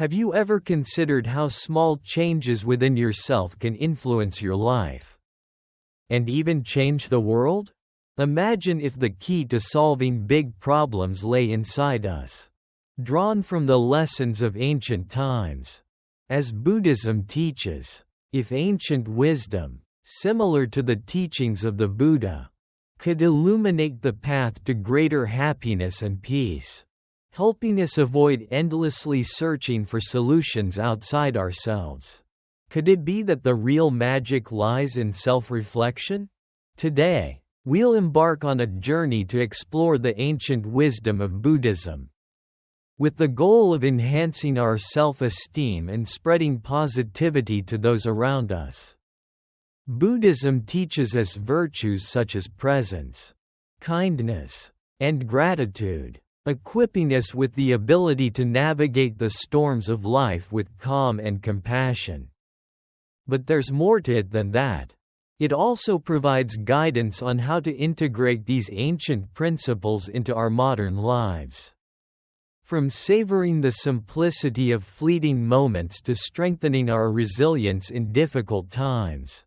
Have you ever considered how small changes within yourself can influence your life? And even change the world? Imagine if the key to solving big problems lay inside us. Drawn from the lessons of ancient times. As Buddhism teaches, if ancient wisdom, similar to the teachings of the Buddha, could illuminate the path to greater happiness and peace, helping us avoid endlessly searching for solutions outside ourselves, could it be that the real magic lies in self-reflection? Today, we'll embark on a journey to explore the ancient wisdom of Buddhism, with the goal of enhancing our self-esteem and spreading positivity to those around us. Buddhism teaches us virtues such as presence, kindness, and gratitude, equipping us with the ability to navigate the storms of life with calm and compassion. But there's more to it than that. It also provides guidance on how to integrate these ancient principles into our modern lives. From savoring the simplicity of fleeting moments to strengthening our resilience in difficult times.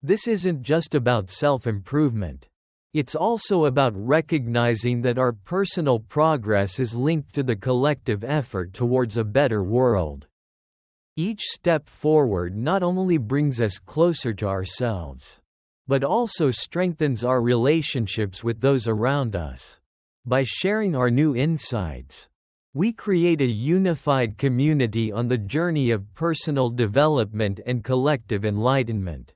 This isn't just about self-improvement. It's also about recognizing that our personal progress is linked to the collective effort towards a better world. Each step forward not only brings us closer to ourselves, but also strengthens our relationships with those around us. By sharing our new insights, we create a unified community on the journey of personal development and collective enlightenment.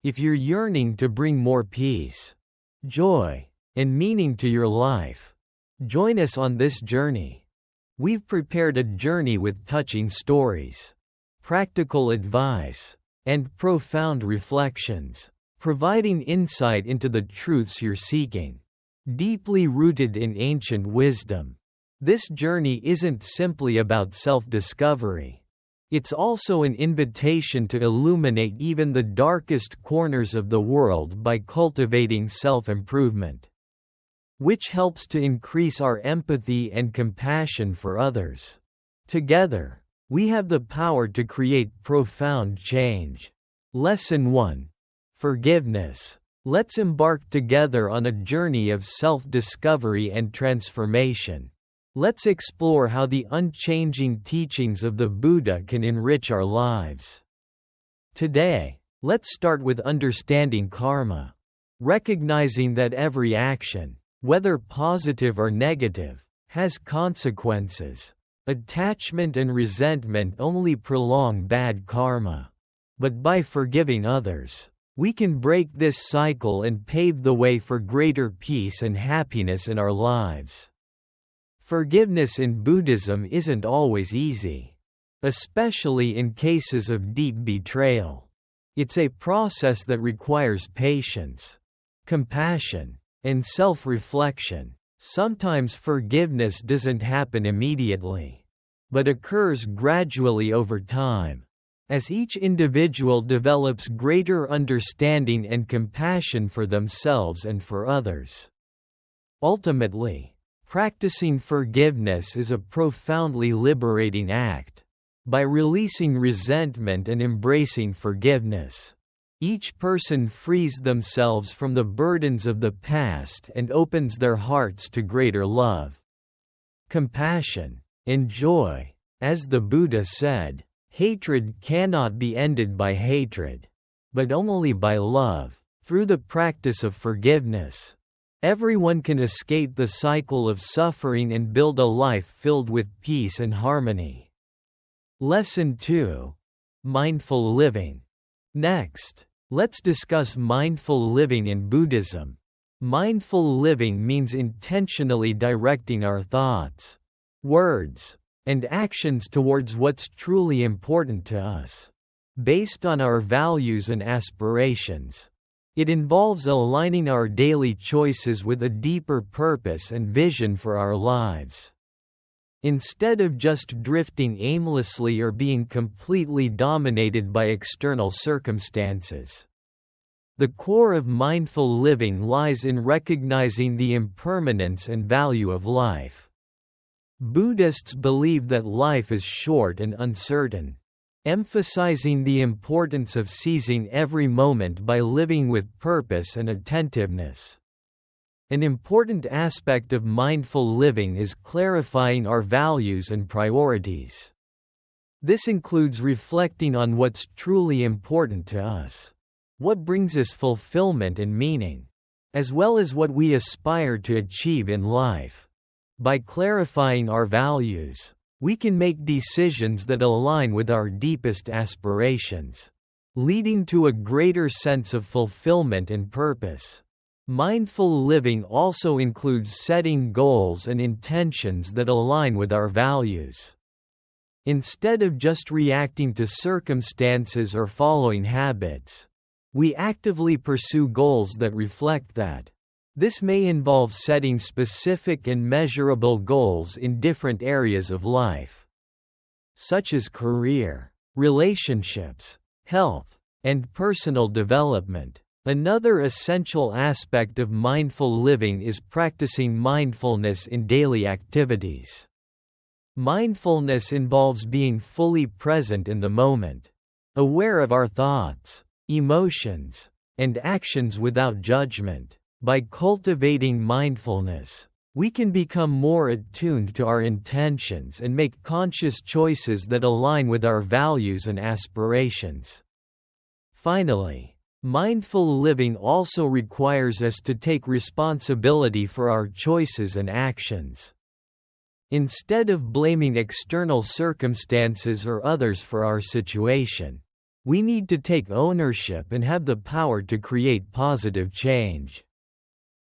If you're yearning to bring more peace, joy, and meaning to your life, join us on this journey. We've prepared a journey with touching stories, practical advice, and profound reflections, providing insight into the truths you're seeking, deeply rooted in ancient wisdom. This journey isn't simply about self-discovery. It's also an invitation to illuminate even the darkest corners of the world by cultivating self-improvement, which helps to increase our empathy and compassion for others. Together, we have the power to create profound change. Lesson 1. Forgiveness. Let's embark together on a journey of self-discovery and transformation. Let's explore how the unchanging teachings of the Buddha can enrich our lives. Today, let's start with understanding karma. Recognizing that every action, whether positive or negative, has consequences. Attachment and resentment only prolong bad karma. But by forgiving others, we can break this cycle and pave the way for greater peace and happiness in our lives. Forgiveness in Buddhism isn't always easy, especially in cases of deep betrayal. It's a process that requires patience, compassion, and self-reflection. Sometimes forgiveness doesn't happen immediately, but occurs gradually over time, as each individual develops greater understanding and compassion for themselves and for others. Ultimately, practicing forgiveness is a profoundly liberating act. By releasing resentment and embracing forgiveness, each person frees themselves from the burdens of the past and opens their hearts to greater love, compassion, and joy. As the Buddha said, hatred cannot be ended by hatred, but only by love. Through the practice of forgiveness, everyone can escape the cycle of suffering and build a life filled with peace and harmony. Lesson 2. Mindful living. Next, let's discuss mindful living in Buddhism. Mindful living means intentionally directing our thoughts, words, and actions towards what's truly important to us, based on our values and aspirations. It involves aligning our daily choices with a deeper purpose and vision for our lives. Instead of just drifting aimlessly or being completely dominated by external circumstances. The core of mindful living lies in recognizing the impermanence and value of life. Buddhists believe that life is short and uncertain, emphasizing the importance of seizing every moment by living with purpose and attentiveness. An important aspect of mindful living is clarifying our values and priorities. This includes reflecting on what's truly important to us, what brings us fulfillment and meaning, as well as what we aspire to achieve in life. By clarifying our values, we can make decisions that align with our deepest aspirations, leading to a greater sense of fulfillment and purpose. Mindful living also includes setting goals and intentions that align with our values. Instead of just reacting to circumstances or following habits, we actively pursue goals that reflect that. This may involve setting specific and measurable goals in different areas of life, such as career, relationships, health, and personal development. Another essential aspect of mindful living is practicing mindfulness in daily activities. Mindfulness involves being fully present in the moment, aware of our thoughts, emotions, and actions without judgment. By cultivating mindfulness, we can become more attuned to our intentions and make conscious choices that align with our values and aspirations. Finally, mindful living also requires us to take responsibility for our choices and actions. Instead of blaming external circumstances or others for our situation, we need to take ownership and have the power to create positive change.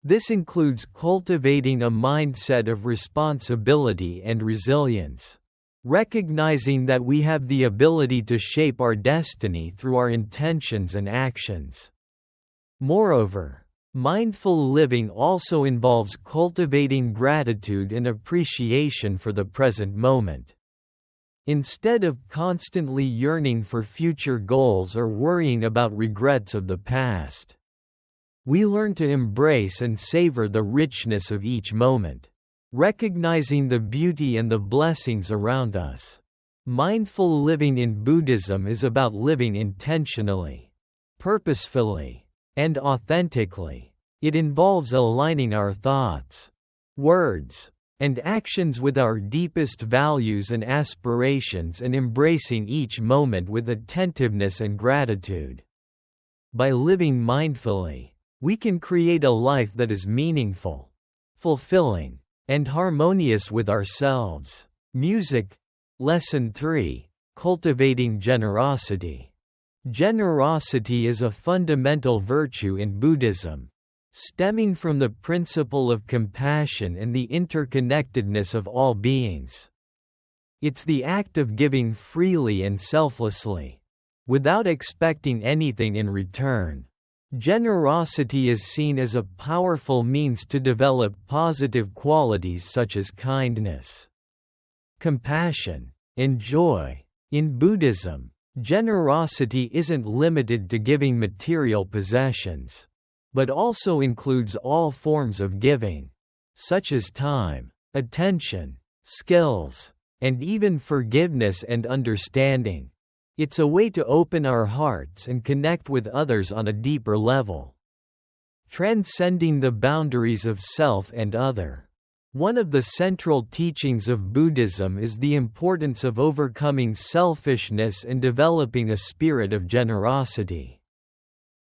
This includes cultivating a mindset of responsibility and resilience, recognizing that we have the ability to shape our destiny through our intentions and actions. Moreover, mindful living also involves cultivating gratitude and appreciation for the present moment. Instead of constantly yearning for future goals or worrying about regrets of the past, we learn to embrace and savor the richness of each moment, recognizing the beauty and the blessings around us. Mindful living in Buddhism is about living intentionally, purposefully, and authentically. It involves aligning our thoughts, words, and actions with our deepest values and aspirations and embracing each moment with attentiveness and gratitude. By living mindfully, we can create a life that is meaningful, fulfilling, and harmonious with ourselves. Music. Lesson 3. Cultivating generosity. Generosity is a fundamental virtue in Buddhism, stemming from the principle of compassion and the interconnectedness of all beings. It's the act of giving freely and selflessly, without expecting anything in return. Generosity is seen as a powerful means to develop positive qualities such as kindness, compassion, and joy. In Buddhism, generosity isn't limited to giving material possessions, but also includes all forms of giving, such as time, attention, skills, and even forgiveness and understanding. It's a way to open our hearts and connect with others on a deeper level, transcending the boundaries of self and other. One of the central teachings of Buddhism is the importance of overcoming selfishness and developing a spirit of generosity.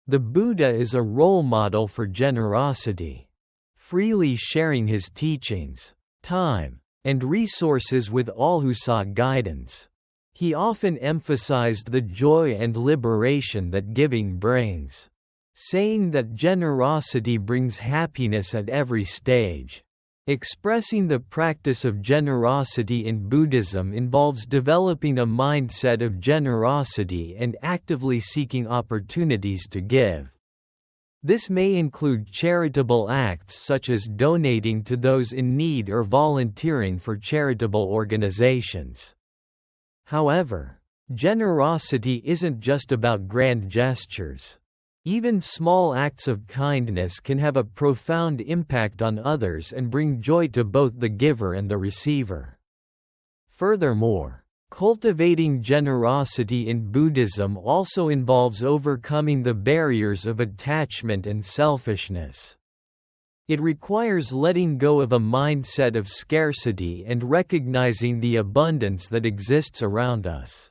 The Buddha is a role model for generosity, freely sharing his teachings, time, and resources with all who sought guidance. He often emphasized the joy and liberation that giving brings, saying that generosity brings happiness at every stage. Expressing the practice of generosity in Buddhism involves developing a mindset of generosity and actively seeking opportunities to give. This may include charitable acts such as donating to those in need or volunteering for charitable organizations. However, generosity isn't just about grand gestures. Even small acts of kindness can have a profound impact on others and bring joy to both the giver and the receiver. Furthermore, cultivating generosity in Buddhism also involves overcoming the barriers of attachment and selfishness. It requires letting go of a mindset of scarcity and recognizing the abundance that exists around us.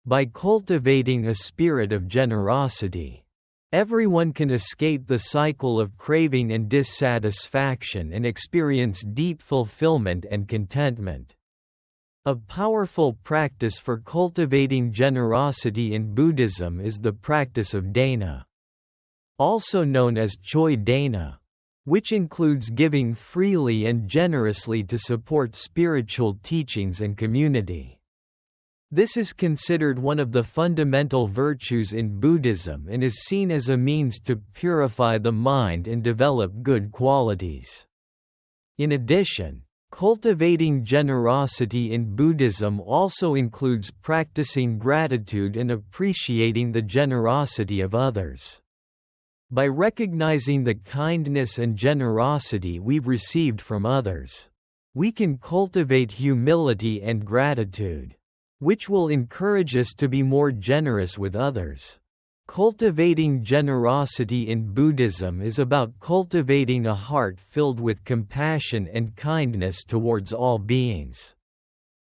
By cultivating a spirit of generosity, everyone can escape the cycle of craving and dissatisfaction and experience deep fulfillment and contentment. A powerful practice for cultivating generosity in Buddhism is the practice of dana, also known as choi dana, which includes giving freely and generously to support spiritual teachings and community. This is considered one of the fundamental virtues in Buddhism and is seen as a means to purify the mind and develop good qualities. In addition, cultivating generosity in Buddhism also includes practicing gratitude and appreciating the generosity of others. By recognizing the kindness and generosity we've received from others, we can cultivate humility and gratitude, which will encourage us to be more generous with others. Cultivating generosity in Buddhism is about cultivating a heart filled with compassion and kindness towards all beings.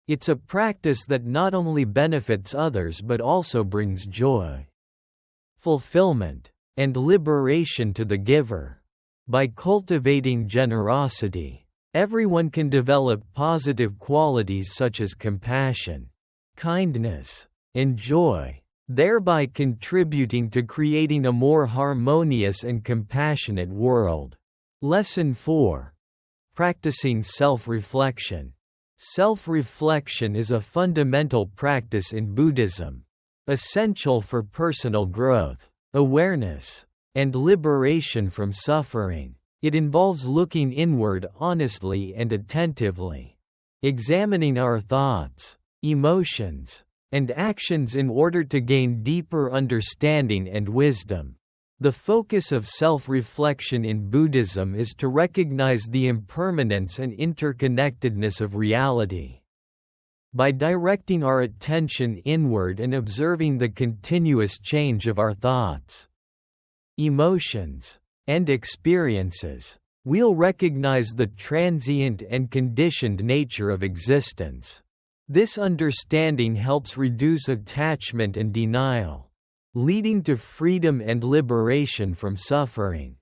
It's a practice that not only benefits others but also brings joy, fulfillment, and liberation to the giver. By cultivating generosity, everyone can develop positive qualities such as compassion, kindness, and joy, thereby contributing to creating a more harmonious and compassionate world. Lesson 4. Practicing self-reflection. Self-reflection is a fundamental practice in Buddhism, essential for personal growth, awareness, and liberation from suffering. It involves looking inward honestly and attentively, examining our thoughts, emotions, and actions in order to gain deeper understanding and wisdom. The focus of self-reflection in Buddhism is to recognize the impermanence and interconnectedness of reality. By directing our attention inward and observing the continuous change of our thoughts, emotions, and experiences, we'll recognize the transient and conditioned nature of existence. This understanding helps reduce attachment and denial, leading to freedom and liberation from suffering.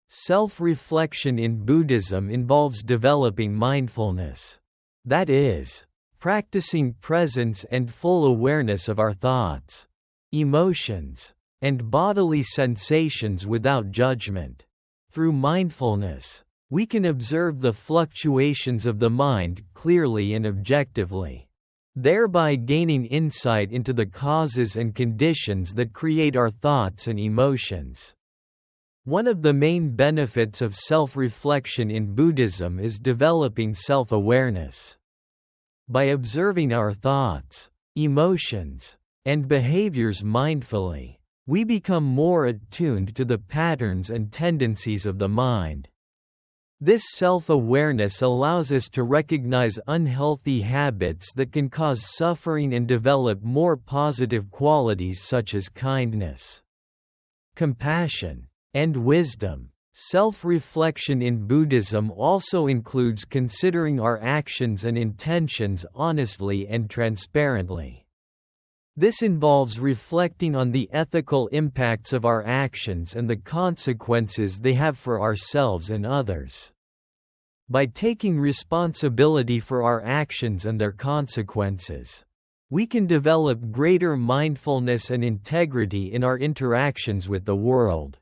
Self-reflection in Buddhism involves developing mindfulness. That is, practicing presence and full awareness of our thoughts, emotions, and bodily sensations without judgment. Through mindfulness, we can observe the fluctuations of the mind clearly and objectively, thereby gaining insight into the causes and conditions that create our thoughts and emotions. One of the main benefits of self-reflection in Buddhism is developing self-awareness. By observing our thoughts, emotions, and behaviors mindfully, we become more attuned to the patterns and tendencies of the mind. This self-awareness allows us to recognize unhealthy habits that can cause suffering and develop more positive qualities such as kindness, compassion, and wisdom. Self-reflection in Buddhism also includes considering our actions and intentions honestly and transparently. This involves reflecting on the ethical impacts of our actions and the consequences they have for ourselves and others. By taking responsibility for our actions and their consequences, we can develop greater mindfulness and integrity in our interactions with the world.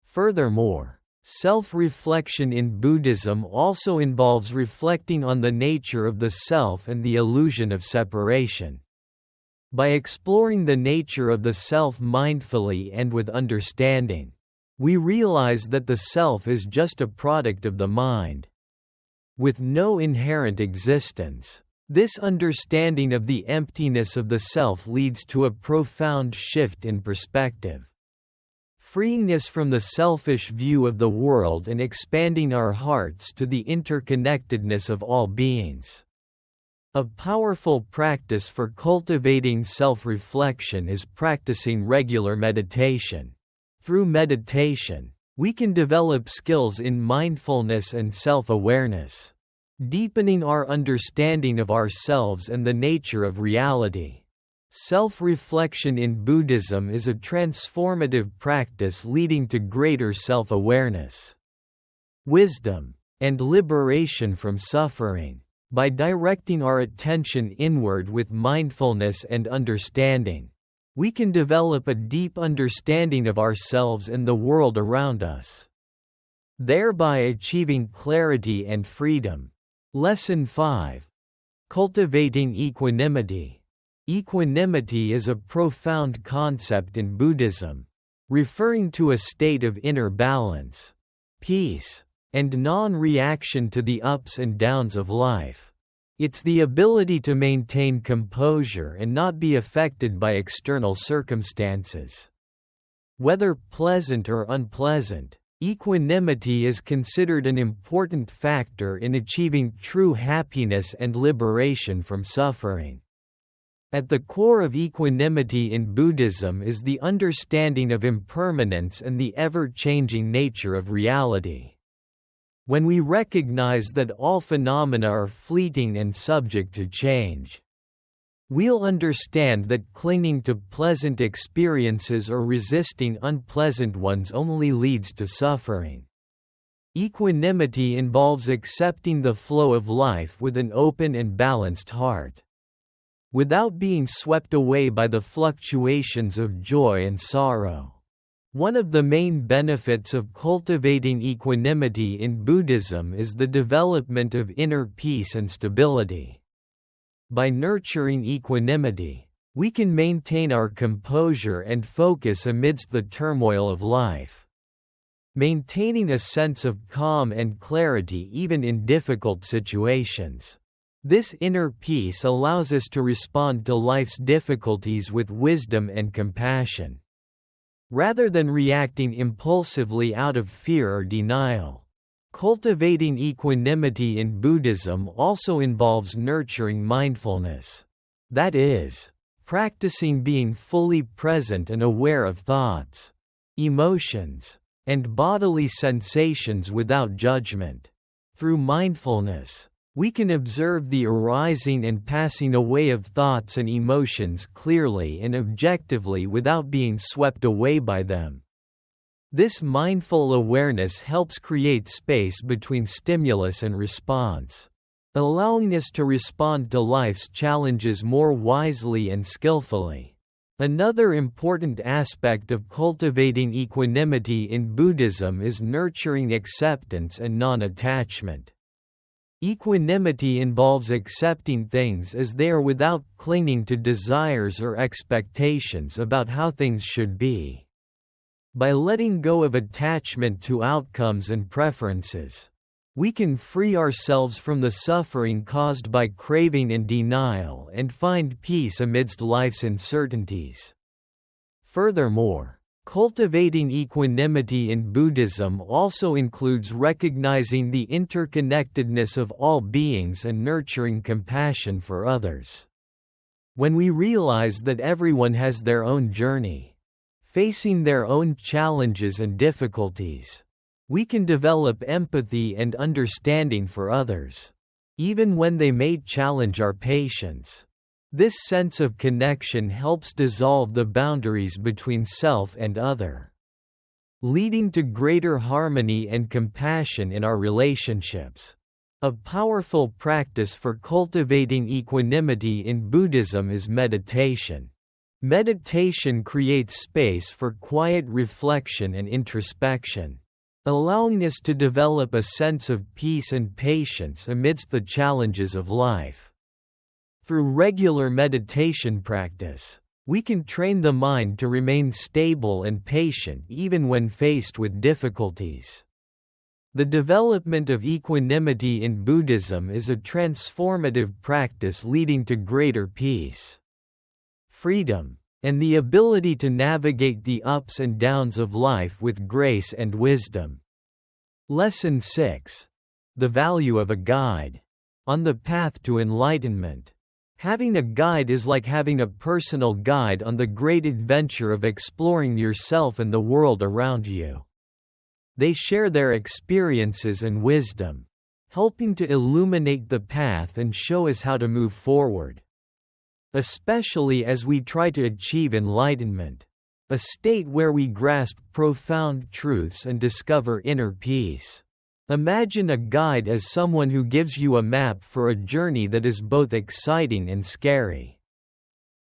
Furthermore, self-reflection in Buddhism also involves reflecting on the nature of the self and the illusion of separation. By exploring the nature of the self mindfully and with understanding, we realize that the self is just a product of the mind, with no inherent existence. This understanding of the emptiness of the self leads to a profound shift in perspective. freeing us from the selfish view of the world and expanding our hearts to the interconnectedness of all beings. A powerful practice for cultivating self-reflection is practicing regular meditation. Through meditation, we can develop skills in mindfulness and self-awareness, deepening our understanding of ourselves and the nature of reality. Self-reflection in Buddhism is a transformative practice leading to greater self-awareness, wisdom, and liberation from suffering. By directing our attention inward with mindfulness and understanding, we can develop a deep understanding of ourselves and the world around us, thereby achieving clarity and freedom. Lesson 5. Cultivating equanimity. Equanimity is a profound concept in Buddhism, referring to a state of inner balance, peace, and non-reaction to the ups and downs of life. It's the ability to maintain composure and not be affected by external circumstances, whether pleasant or unpleasant. Equanimity is considered an important factor in achieving true happiness and liberation from suffering. At the core of equanimity in Buddhism is the understanding of impermanence and the ever-changing nature of reality. When we recognize that all phenomena are fleeting and subject to change, we'll understand that clinging to pleasant experiences or resisting unpleasant ones only leads to suffering. Equanimity involves accepting the flow of life with an open and balanced heart, without being swept away by the fluctuations of joy and sorrow. One of the main benefits of cultivating equanimity in Buddhism is the development of inner peace and stability. By nurturing equanimity, we can maintain our composure and focus amidst the turmoil of life, maintaining a sense of calm and clarity even in difficult situations. This inner peace allows us to respond to life's difficulties with wisdom and compassion, rather than reacting impulsively out of fear or denial. Cultivating equanimity in Buddhism also involves nurturing mindfulness. That is, practicing being fully present and aware of thoughts, emotions, and bodily sensations without judgment. Through mindfulness, we can observe the arising and passing away of thoughts and emotions clearly and objectively without being swept away by them. This mindful awareness helps create space between stimulus and response, allowing us to respond to life's challenges more wisely and skillfully. Another important aspect of cultivating equanimity in Buddhism is nurturing acceptance and non-attachment. Equanimity involves accepting things as they are without clinging to desires or expectations about how things should be. By letting go of attachment to outcomes and preferences, we can free ourselves from the suffering caused by craving and denial and find peace amidst life's uncertainties. Furthermore, cultivating equanimity in Buddhism also includes recognizing the interconnectedness of all beings and nurturing compassion for others. When we realize that everyone has their own journey, facing their own challenges and difficulties, we can develop empathy and understanding for others, even when they may challenge our patience. This sense of connection helps dissolve the boundaries between self and other, leading to greater harmony and compassion in our relationships. A powerful practice for cultivating equanimity in Buddhism is meditation. Meditation creates space for quiet reflection and introspection, allowing us to develop a sense of peace and patience amidst the challenges of life. Through regular meditation practice, we can train the mind to remain stable and patient even when faced with difficulties. The development of equanimity in Buddhism is a transformative practice leading to greater peace, freedom, and the ability to navigate the ups and downs of life with grace and wisdom. Lesson 6. The value of a guide. On the path to enlightenment. Having a guide is like having a personal guide on the great adventure of exploring yourself and the world around you. They share their experiences and wisdom, helping to illuminate the path and show us how to move forward. Especially as we try to achieve enlightenment, a state where we grasp profound truths and discover inner peace. Imagine a guide as someone who gives you a map for a journey that is both exciting and scary.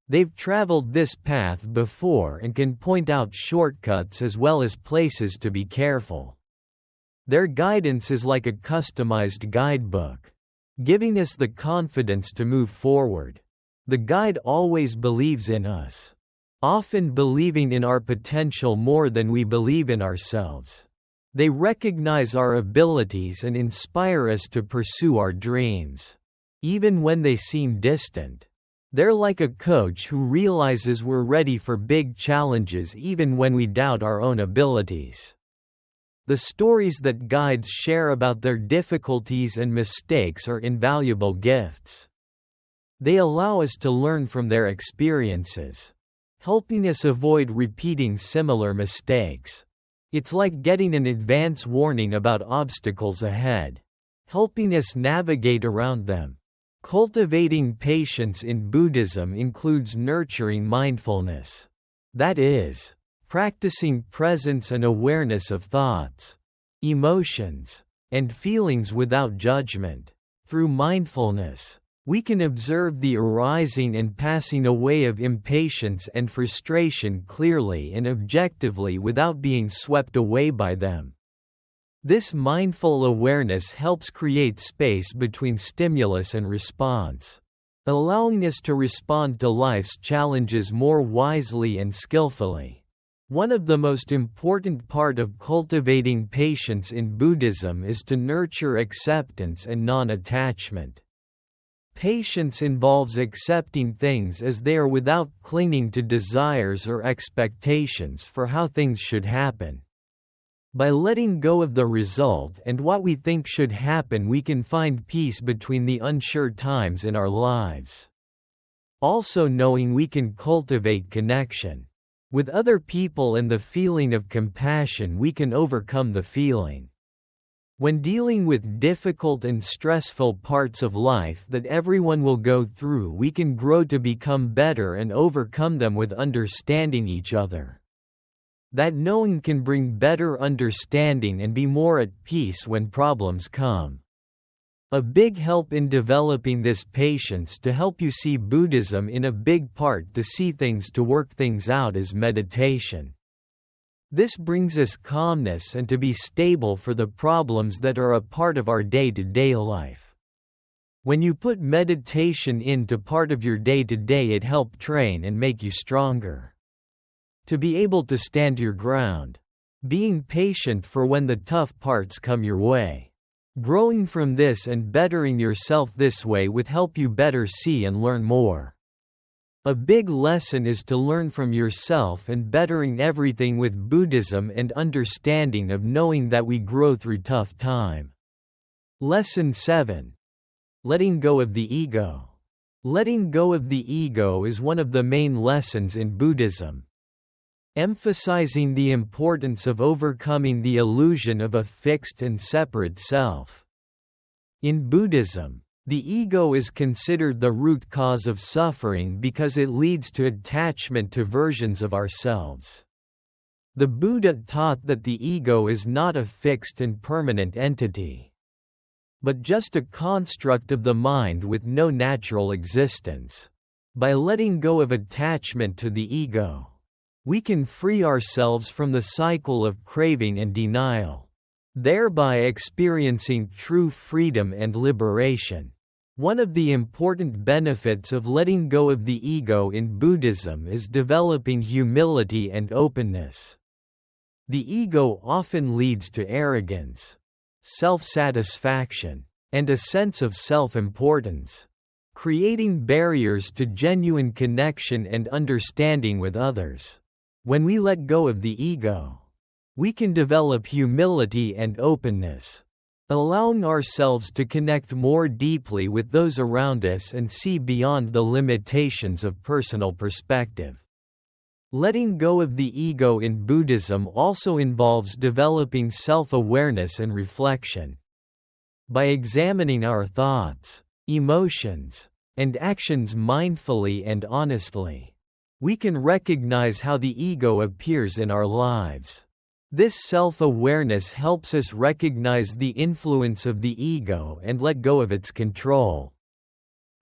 They've traveled this path before and can point out shortcuts as well as places to be careful. Their guidance is like a customized guidebook, giving us the confidence to move forward. The guide always believes in us, often believing in our potential more than we believe in ourselves. They recognize our abilities and inspire us to pursue our dreams, even when they seem distant. They're like a coach who realizes we're ready for big challenges even when we doubt our own abilities. The stories that guides share about their difficulties and mistakes are invaluable gifts. They allow us to learn from their experiences, helping us avoid repeating similar mistakes. It's like getting an advance warning about obstacles ahead, helping us navigate around them. Cultivating patience in Buddhism includes nurturing mindfulness. That is, practicing presence and awareness of thoughts, emotions, and feelings without judgment. Through mindfulness, we can observe the arising and passing away of impatience and frustration clearly and objectively without being swept away by them. This mindful awareness helps create space between stimulus and response, allowing us to respond to life's challenges more wisely and skillfully. One of the most important parts of cultivating patience in Buddhism is to nurture acceptance and non-attachment. Patience involves accepting things as they are without clinging to desires or expectations for how things should happen. By letting go of the result and what we think should happen, we can find peace between the unsure times in our lives. Also, knowing we can cultivate connection with other people and the feeling of compassion, we can overcome the feeling. When dealing with difficult and stressful parts of life that everyone will go through, we can grow to become better and overcome them with understanding each other. That knowing can bring better understanding and be more at peace when problems come. A big help in developing this patience to help you see Buddhism in a big part to see things to work things out is meditation. This brings us calmness and to be stable for the problems that are a part of our day-to-day life. When you put meditation into part of your day-to-day, it helps train and make you stronger. To be able to stand your ground. Being patient for when the tough parts come your way. Growing from this and bettering yourself this way will help you better see and learn more. A big lesson is to learn from yourself and bettering everything with Buddhism and understanding of knowing that we grow through tough time. Lesson 7. Letting go of the ego. Letting go of the ego is one of the main lessons in Buddhism, emphasizing the importance of overcoming the illusion of a fixed and separate self. In Buddhism, the ego is considered the root cause of suffering because it leads to attachment to versions of ourselves. The Buddha taught that the ego is not a fixed and permanent entity, but just a construct of the mind with no natural existence. By letting go of attachment to the ego, we can free ourselves from the cycle of craving and denial, thereby experiencing true freedom and liberation. One of the important benefits of letting go of the ego in Buddhism is developing humility and openness. The ego often leads to arrogance, self-satisfaction, and a sense of self-importance. creating barriers to genuine connection and understanding with others. When we let go of the ego, we can develop humility and openness, allowing ourselves to connect more deeply with those around us and see beyond the limitations of personal perspective. Letting go of the ego in Buddhism also involves developing self-awareness and reflection. By examining our thoughts, emotions, and actions mindfully and honestly, we can recognize how the ego appears in our lives. This self-awareness helps us recognize the influence of the ego and let go of its control,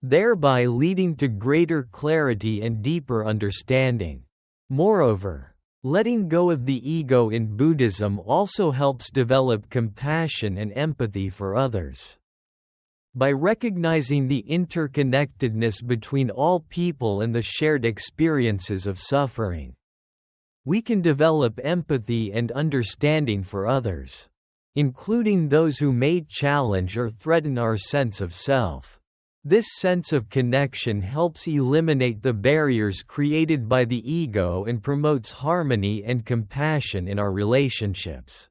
thereby leading to greater clarity and deeper understanding. Moreover, letting go of the ego in Buddhism also helps develop compassion and empathy for others. By recognizing the interconnectedness between all people and the shared experiences of suffering, we can develop empathy and understanding for others, including those who may challenge or threaten our sense of self. This sense of connection helps eliminate the barriers created by the ego and promotes harmony and compassion in our relationships.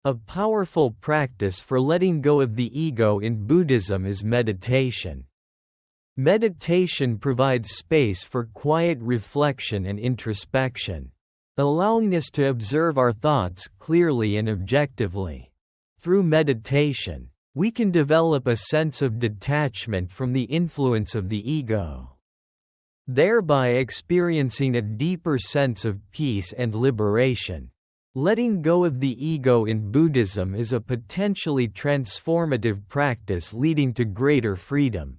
A powerful practice for letting go of the ego in Buddhism is meditation. Meditation provides space for quiet reflection and introspection, allowing us to observe our thoughts clearly and objectively. Through meditation, we can develop a sense of detachment from the influence of the ego, thereby experiencing a deeper sense of peace and liberation. Letting go of the ego in Buddhism is a potentially transformative practice leading to greater freedom,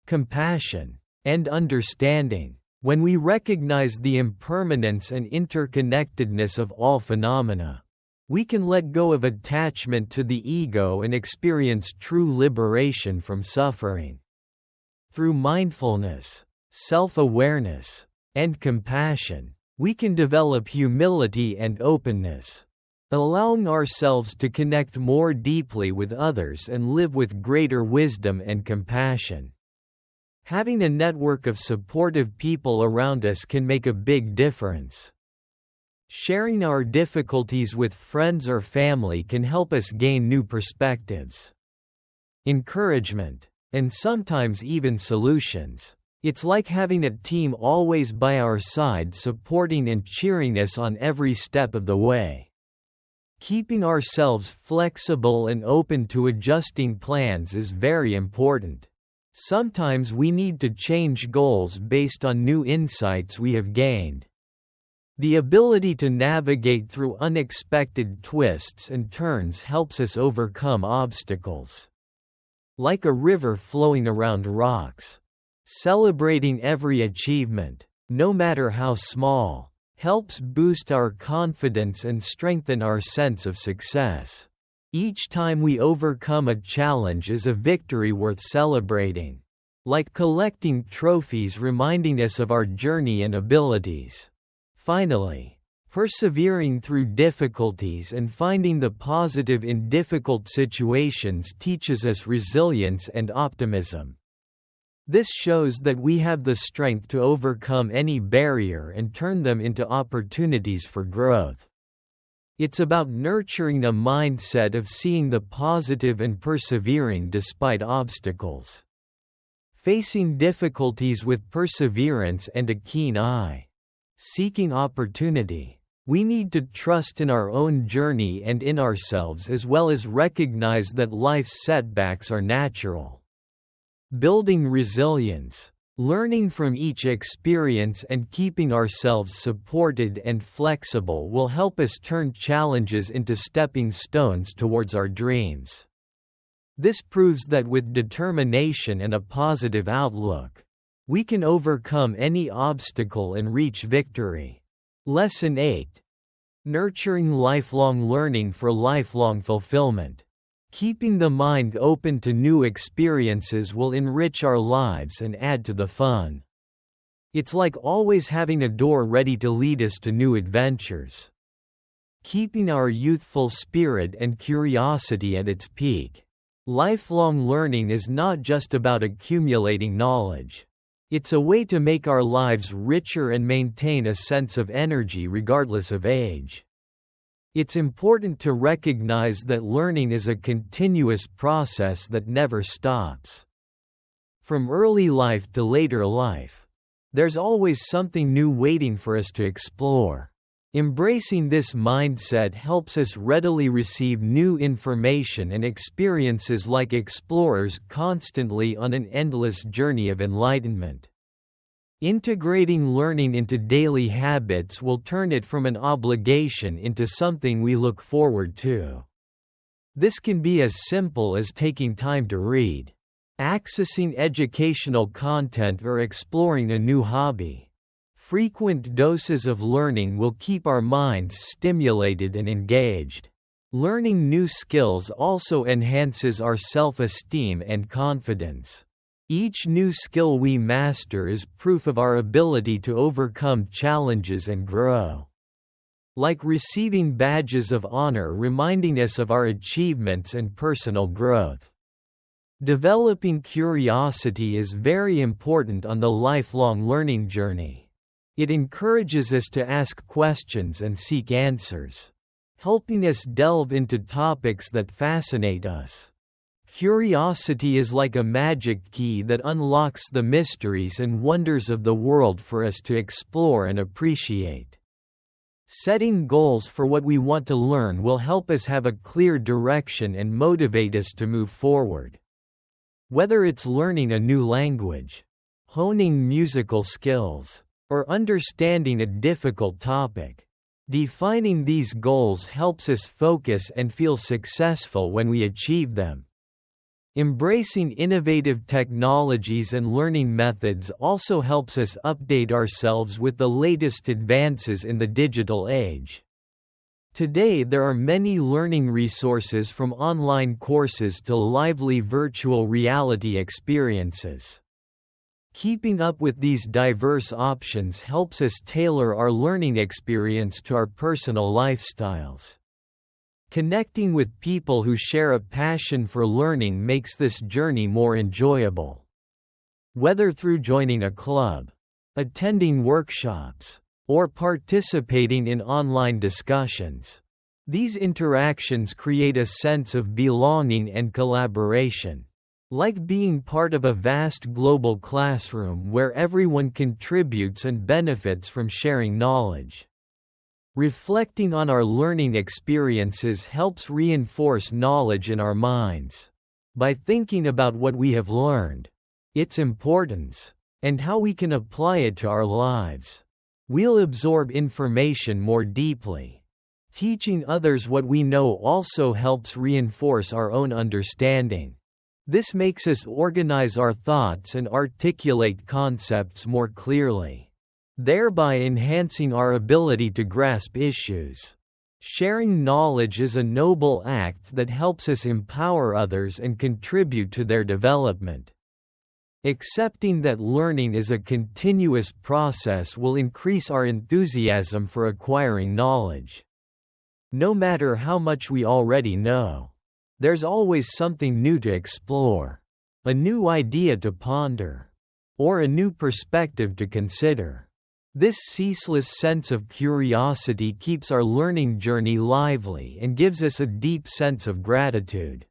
compassion, and understanding. When we recognize the impermanence and interconnectedness of all phenomena, we can let go of attachment to the ego and experience true liberation from suffering. Through mindfulness, self-awareness, and compassion, we can develop humility and openness, allowing ourselves to connect more deeply with others and live with greater wisdom and compassion. Having a network of supportive people around us can make a big difference. Sharing our difficulties with friends or family can help us gain new perspectives, encouragement, and sometimes even solutions. It's like having a team always by our side supporting and cheering us on every step of the way. Keeping ourselves flexible and open to adjusting plans is very important. Sometimes we need to change goals based on new insights we have gained. The ability to navigate through unexpected twists and turns helps us overcome obstacles. Like a river flowing around rocks, celebrating every achievement, no matter how small, helps boost our confidence and strengthen our sense of success. Each time we overcome a challenge is a victory worth celebrating, like collecting trophies reminding us of our journey and abilities. Finally, persevering through difficulties and finding the positive in difficult situations teaches us resilience and optimism. This shows that we have the strength to overcome any barrier and turn them into opportunities for growth. It's about nurturing a mindset of seeing the positive and persevering despite obstacles. Facing difficulties with perseverance and a keen eye. Seeking opportunity. We need to trust in our own journey and in ourselves as well as recognize that life's setbacks are natural. Building resilience, learning from each experience and keeping ourselves supported and flexible will help us turn challenges into stepping stones towards our dreams. This proves that with determination and a positive outlook, we can overcome any obstacle and reach victory. Lesson 8. Nurturing lifelong learning for lifelong fulfillment. Keeping the mind open to new experiences will enrich our lives and add to the fun. It's like always having a door ready to lead us to new adventures. Keeping our youthful spirit and curiosity at its peak. Lifelong learning is not just about accumulating knowledge. It's a way to make our lives richer and maintain a sense of energy regardless of age. It's important to recognize that learning is a continuous process that never stops. From early life to later life, there's always something new waiting for us to explore. Embracing this mindset helps us readily receive new information and experiences like explorers constantly on an endless journey of enlightenment. Integrating learning into daily habits will turn it from an obligation into something we look forward to. This can be as simple as taking time to read, accessing educational content, or exploring a new hobby. Frequent doses of learning will keep our minds stimulated and engaged. Learning new skills also enhances our self-esteem and confidence. Each new skill we master is proof of our ability to overcome challenges and grow. Like receiving badges of honor reminding us of our achievements and personal growth. Developing curiosity is very important on the lifelong learning journey. It encourages us to ask questions and seek answers, helping us delve into topics that fascinate us. Curiosity is like a magic key that unlocks the mysteries and wonders of the world for us to explore and appreciate. Setting goals for what we want to learn will help us have a clear direction and motivate us to move forward. Whether it's learning a new language, honing musical skills, or understanding a difficult topic, defining these goals helps us focus and feel successful when we achieve them. Embracing innovative technologies and learning methods also helps us update ourselves with the latest advances in the digital age. Today there are many learning resources from online courses to lively virtual reality experiences. Keeping up with these diverse options helps us tailor our learning experience to our personal lifestyles. Connecting with people who share a passion for learning makes this journey more enjoyable. Whether through joining a club, attending workshops, or participating in online discussions, these interactions create a sense of belonging and collaboration. Like being part of a vast global classroom where everyone contributes and benefits from sharing knowledge. Reflecting on our learning experiences helps reinforce knowledge in our minds. By thinking about what we have learned, its importance, and how we can apply it to our lives, we'll absorb information more deeply. Teaching others what we know also helps reinforce our own understanding. This makes us organize our thoughts and articulate concepts more clearly, thereby enhancing our ability to grasp issues. Sharing knowledge is a noble act that helps us empower others and contribute to their development. Accepting that learning is a continuous process will increase our enthusiasm for acquiring knowledge. No matter how much we already know, there's always something new to explore, a new idea to ponder, or a new perspective to consider. This ceaseless sense of curiosity keeps our learning journey lively and gives us a deep sense of gratitude.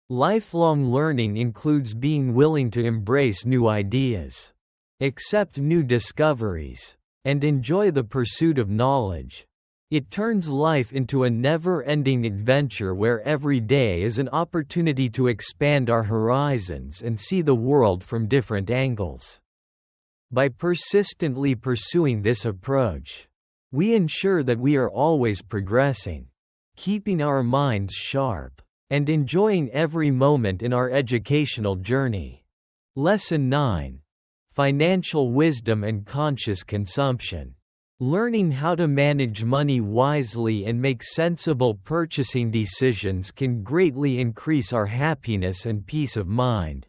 Lifelong learning includes being willing to embrace new ideas, accept new discoveries, and enjoy the pursuit of knowledge. It turns life into a never-ending adventure where every day is an opportunity to expand our horizons and see the world from different angles. By persistently pursuing this approach, we ensure that we are always progressing, keeping our minds sharp, and enjoying every moment in our educational journey. Lesson 9. Financial Wisdom and Conscious Consumption. Learning how to manage money wisely and make sensible purchasing decisions can greatly increase our happiness and peace of mind.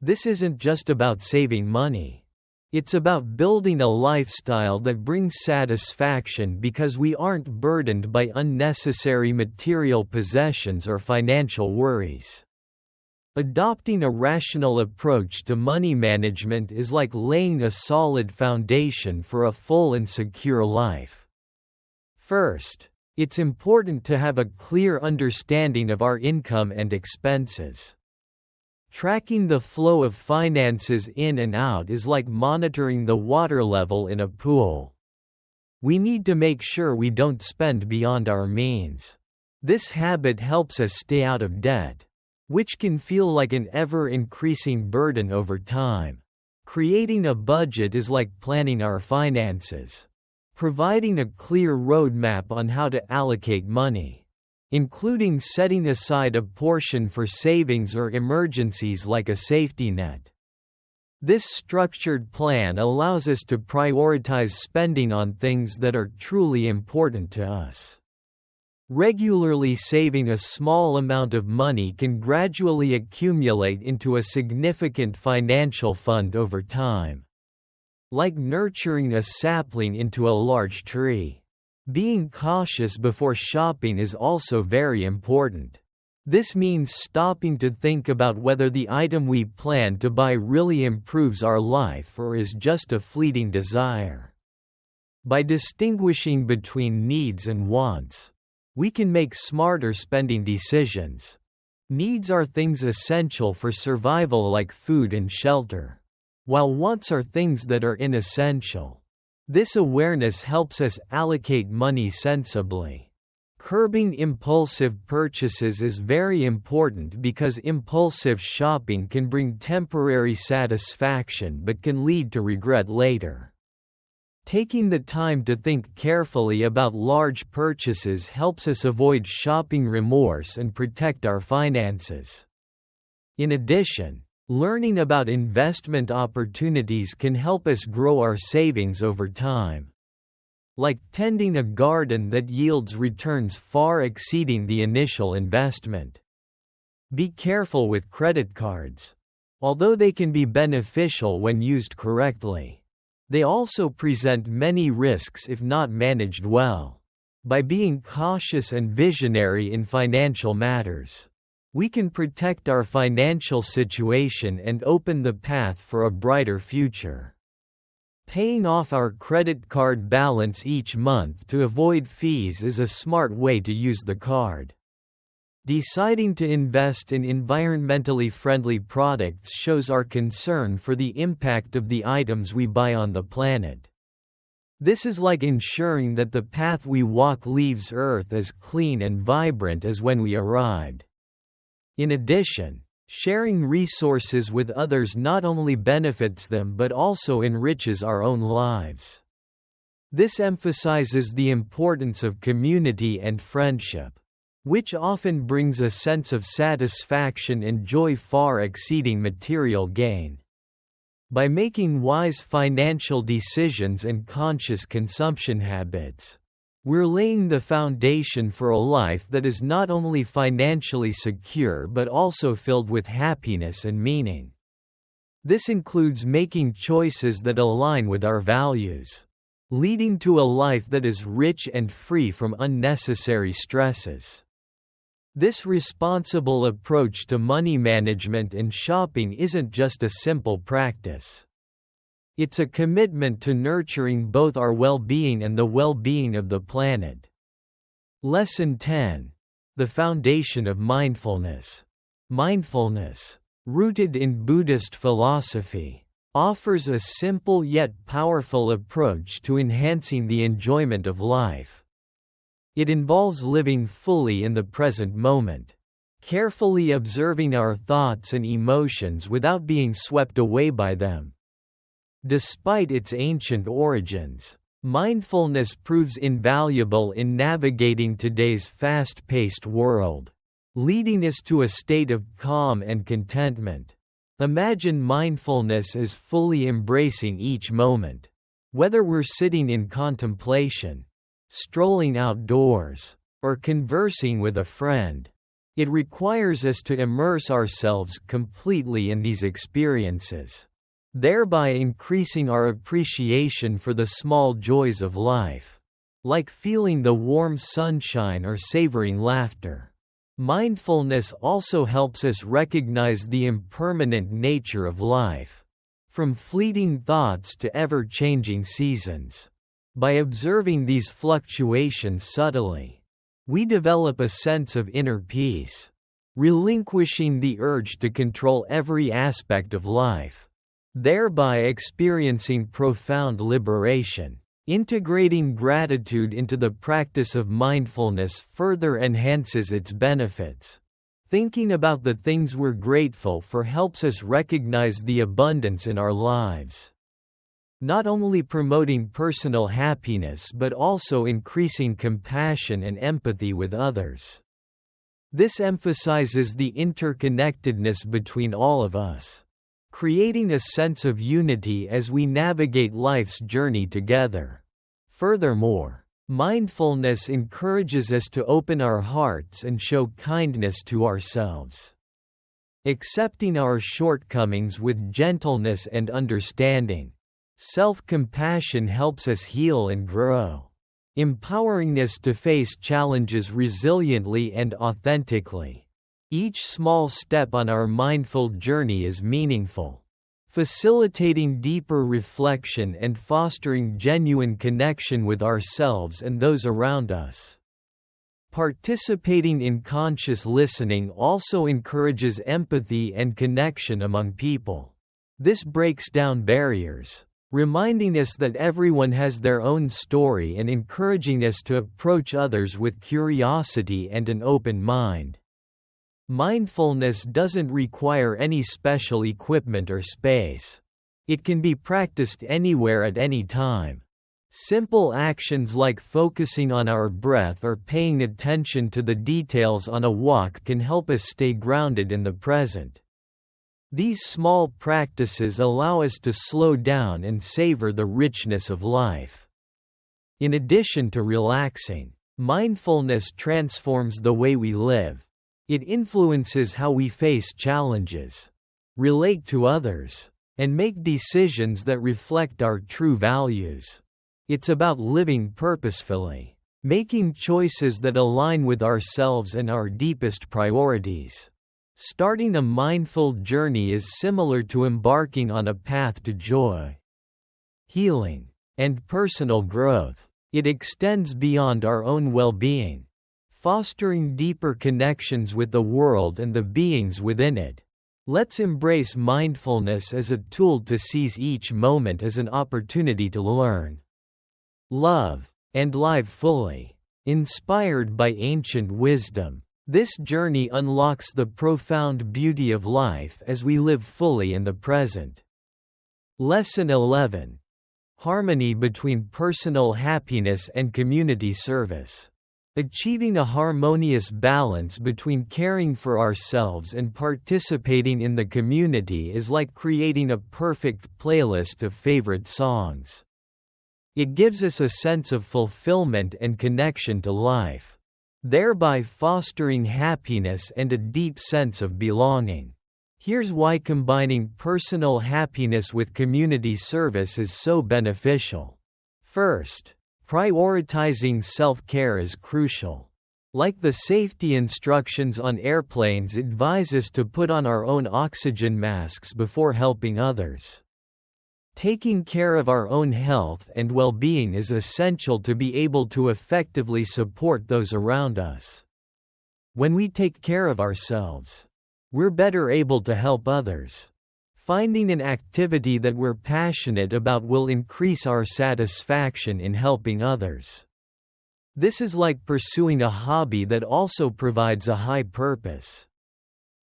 This isn't just about saving money. It's about building a lifestyle that brings satisfaction because we aren't burdened by unnecessary material possessions or financial worries. Adopting a rational approach to money management is like laying a solid foundation for a full and secure life. First, it's important to have a clear understanding of our income and expenses. Tracking the flow of finances in and out is like monitoring the water level in a pool. We need to make sure we don't spend beyond our means. This habit helps us stay out of debt, which can feel like an ever-increasing burden over time. Creating a budget is like planning our finances, providing a clear roadmap on how to allocate money, including setting aside a portion for savings or emergencies like a safety net. This structured plan allows us to prioritize spending on things that are truly important to us. Regularly saving a small amount of money can gradually accumulate into a significant financial fund over time. Like nurturing a sapling into a large tree. Being cautious before shopping is also very important. This means stopping to think about whether the item we plan to buy really improves our life or is just a fleeting desire. By distinguishing between needs and wants, we can make smarter spending decisions. Needs are things essential for survival like food and shelter, while wants are things that are inessential. This awareness helps us allocate money sensibly. Curbing impulsive purchases is very important because impulsive shopping can bring temporary satisfaction but can lead to regret later. Taking the time to think carefully about large purchases helps us avoid shopping remorse and protect our finances. In addition, learning about investment opportunities can help us grow our savings over time. Like tending a garden that yields returns far exceeding the initial investment. Be careful with credit cards. Although they can be beneficial when used correctly, they also present many risks if not managed well. By being cautious and visionary in financial matters, we can protect our financial situation and open the path for a brighter future. Paying off our credit card balance each month to avoid fees is a smart way to use the card. Deciding to invest in environmentally friendly products shows our concern for the impact of the items we buy on the planet. This is like ensuring that the path we walk leaves Earth as clean and vibrant as when we arrived. In addition, sharing resources with others not only benefits them but also enriches our own lives. This emphasizes the importance of community and friendship, which often brings a sense of satisfaction and joy far exceeding material gain. By making wise financial decisions and conscious consumption habits, we're laying the foundation for a life that is not only financially secure but also filled with happiness and meaning. This includes making choices that align with our values, leading to a life that is rich and free from unnecessary stresses. This responsible approach to money management and shopping isn't just a simple practice. It's a commitment to nurturing both our well-being and the well-being of the planet. Lesson 10. The foundation of mindfulness. Mindfulness, rooted in Buddhist philosophy, offers a simple yet powerful approach to enhancing the enjoyment of life. It involves living fully in the present moment, carefully observing our thoughts and emotions without being swept away by them. Despite its ancient origins, mindfulness proves invaluable in navigating today's fast-paced world, leading us to a state of calm and contentment. Imagine mindfulness as fully embracing each moment, whether we're sitting in contemplation, strolling outdoors, or conversing with a friend. It requires us to immerse ourselves completely in these experiences, thereby increasing our appreciation for the small joys of life, like feeling the warm sunshine or savoring laughter. Mindfulness also helps us recognize the impermanent nature of life, from fleeting thoughts to ever-changing seasons. By observing these fluctuations subtly, we develop a sense of inner peace, relinquishing the urge to control every aspect of life, thereby experiencing profound liberation. Integrating gratitude into the practice of mindfulness further enhances its benefits. Thinking about the things we're grateful for helps us recognize the abundance in our lives, not only promoting personal happiness but also increasing compassion and empathy with others. This emphasizes the interconnectedness between all of us, creating a sense of unity as we navigate life's journey together. Furthermore, mindfulness encourages us to open our hearts and show kindness to ourselves. Accepting our shortcomings with gentleness and understanding, self-compassion helps us heal and grow, empowering us to face challenges resiliently and authentically. Each small step on our mindful journey is meaningful, facilitating deeper reflection and fostering genuine connection with ourselves and those around us. Participating in conscious listening also encourages empathy and connection among people. This breaks down barriers, reminding us that everyone has their own story and encouraging us to approach others with curiosity and an open mind. Mindfulness doesn't require any special equipment or space. It can be practiced anywhere at any time. Simple actions like focusing on our breath or paying attention to the details on a walk can help us stay grounded in the present. These small practices allow us to slow down and savor the richness of life. In addition to relaxing, mindfulness transforms the way we live. It influences how we face challenges, relate to others, and make decisions that reflect our true values. It's about living purposefully, making choices that align with ourselves and our deepest priorities. Starting a mindful journey is similar to embarking on a path to joy, healing, and personal growth. It extends beyond our own well-being, fostering deeper connections with the world and the beings within it. Let's embrace mindfulness as a tool to seize each moment as an opportunity to learn, love, and live fully. Inspired by ancient wisdom, this journey unlocks the profound beauty of life as we live fully in the present. Lesson 11. Harmony between personal happiness and community service. Achieving a harmonious balance between caring for ourselves and participating in the community is like creating a perfect playlist of favorite songs. It gives us a sense of fulfillment and connection to life, thereby fostering happiness and a deep sense of belonging. Here's why combining personal happiness with community service is so beneficial. First, prioritizing self-care is crucial. Like the safety instructions on airplanes advise us to put on our own oxygen masks before helping others. Taking care of our own health and well-being is essential to be able to effectively support those around us. When we take care of ourselves, we're better able to help others. Finding an activity that we're passionate about will increase our satisfaction in helping others. This is like pursuing a hobby that also provides a high purpose.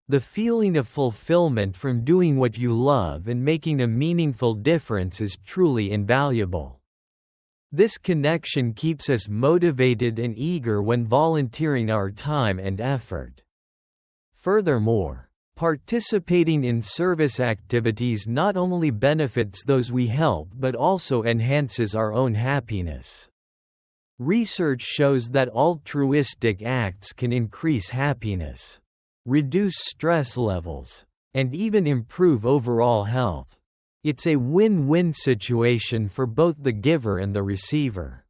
The feeling of fulfillment from doing what you love and making a meaningful difference is truly invaluable. This connection keeps us motivated and eager when volunteering our time and effort. Furthermore, participating in service activities not only benefits those we help but also enhances our own happiness. Research shows that altruistic acts can increase happiness, reduce stress levels, and even improve overall health. It's a win-win situation for both the giver and the receiver.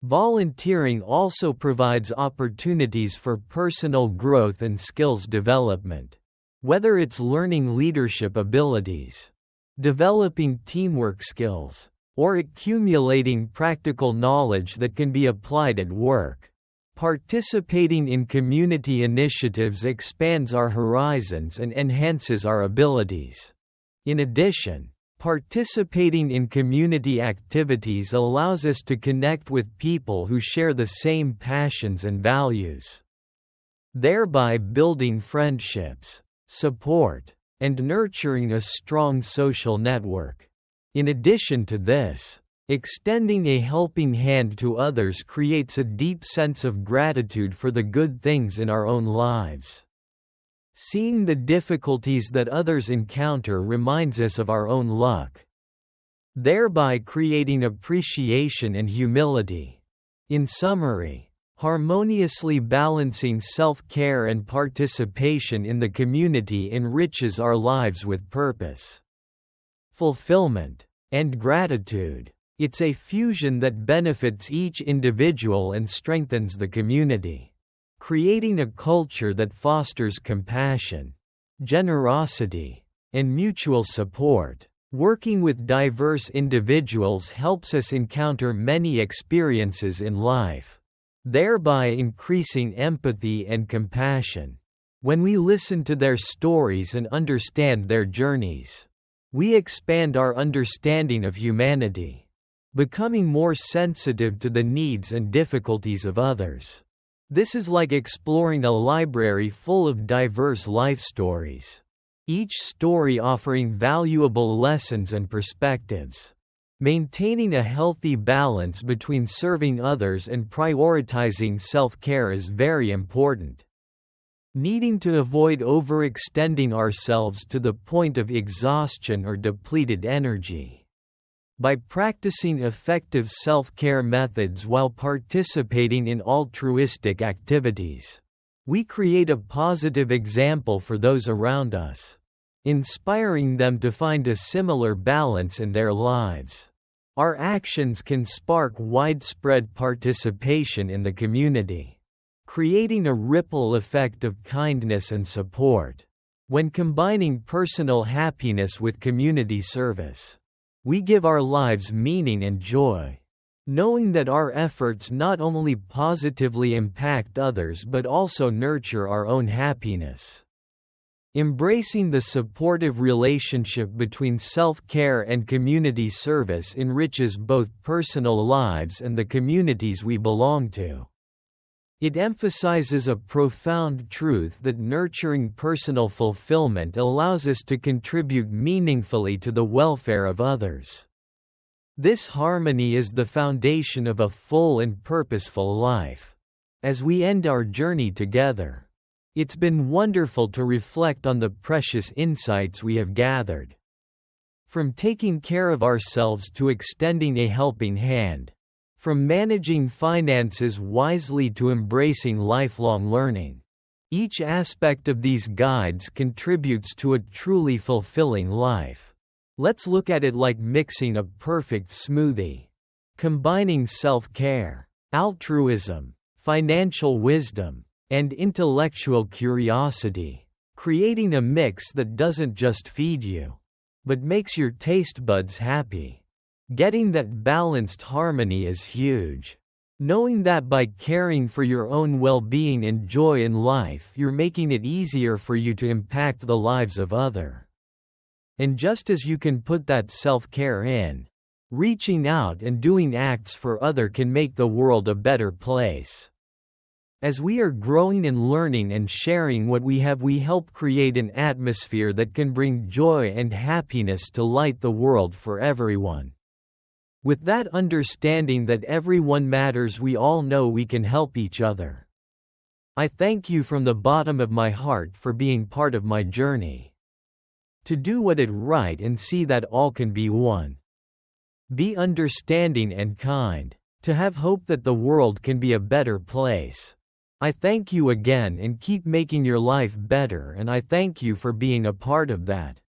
Volunteering also provides opportunities for personal growth and skills development. Whether it's learning leadership abilities, developing teamwork skills, or accumulating practical knowledge that can be applied at work, participating in community initiatives expands our horizons and enhances our abilities. In addition, participating in community activities allows us to connect with people who share the same passions and values, thereby building friendships, support, and nurturing a strong social network. In addition to this, extending a helping hand to others creates a deep sense of gratitude for the good things in our own lives. Seeing the difficulties that others encounter reminds us of our own luck, thereby creating appreciation and humility. In summary, harmoniously balancing self-care and participation in the community enriches our lives with purpose, fulfillment, and gratitude. It's a fusion that benefits each individual and strengthens the community, creating a culture that fosters compassion, generosity, and mutual support. Working with diverse individuals helps us encounter many experiences in life, thereby increasing empathy and compassion. When we listen to their stories and understand their journeys, we expand our understanding of humanity, becoming more sensitive to the needs and difficulties of others. This is like exploring a library full of diverse life stories, each story offering valuable lessons and perspectives. Maintaining a healthy balance between serving others and prioritizing self-care is very important. Needing to avoid overextending ourselves to the point of exhaustion or depleted energy. By practicing effective self-care methods while participating in altruistic activities, we create a positive example for those around us, inspiring them to find a similar balance in their lives. Our actions can spark widespread participation in the community, creating a ripple effect of kindness and support. When combining personal happiness with community service, we give our lives meaning and joy, knowing that our efforts not only positively impact others but also nurture our own happiness. Embracing the supportive relationship between self-care and community service enriches both personal lives and the communities we belong to. It emphasizes a profound truth that nurturing personal fulfillment allows us to contribute meaningfully to the welfare of others. This harmony is the foundation of a full and purposeful life. As we end our journey together, it's been wonderful to reflect on the precious insights we have gathered. From taking care of ourselves to extending a helping hand, from managing finances wisely to embracing lifelong learning, each aspect of these guides contributes to a truly fulfilling life. Let's look at it like mixing a perfect smoothie, combining self-care, altruism, financial wisdom, and intellectual curiosity, creating a mix that doesn't just feed you, but makes your taste buds happy. Getting that balanced harmony is huge. Knowing that by caring for your own well-being and joy in life, you're making it easier for you to impact the lives of others. And just as you can put that self-care in, reaching out and doing acts for others can make the world a better place. As we are growing and learning and sharing what we have, we help create an atmosphere that can bring joy and happiness to light the world for everyone. With that understanding that everyone matters, we all know we can help each other. I thank you from the bottom of my heart for being part of my journey. To do what is right and see that all can be one. Be understanding and kind. To have hope that the world can be a better place. I thank you again and keep making your life better, and I thank you for being a part of that.